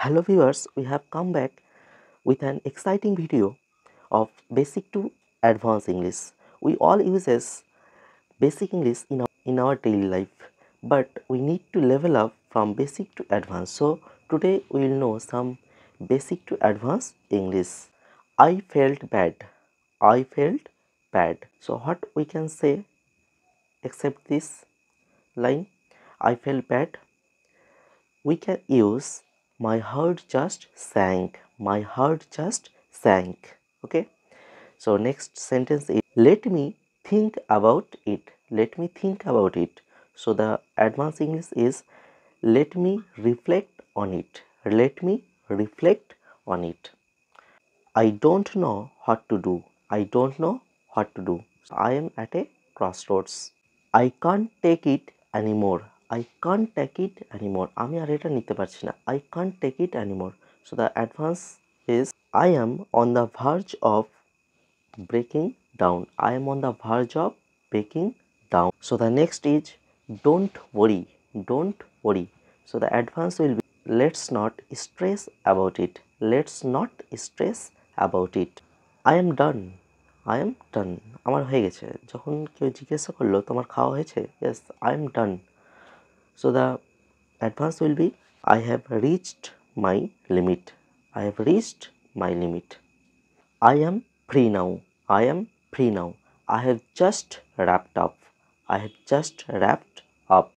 Hello viewers, we have come back with an exciting video of basic to advanced English. We all uses basic English in our daily life, but we need to level up from basic to advanced. So today we will know some basic to advanced English. I felt bad. I felt bad. So what we can say except this line? I felt bad. We can use my heart just sank. My heart just sank. Okay, so next sentence is let me think about it. Let me think about it. So the advanced English is let me reflect on it. Let me reflect on it. I don't know what to do. I don't know what to do. So I am at a crossroads. I can't take it anymore. I can't take it anymore. আমি আর এটা নিতে পারছি না. I can't take it anymore. So the advance is I am on the verge of breaking down. I am on the verge of breaking down. So the next is don't worry. Don't worry. So the advance will be let's not stress about it. Let's not stress about it. I am done. I am done. আমার হয়ে গেছে। যখন কেউ জিজ্ঞাসা করলো তোমার খাওয়া হয়েছে? Yes, I am done. So the advance will be I have reached my limit. I have reached my limit. I am free now. I am free now. I have just wrapped up. I have just wrapped up.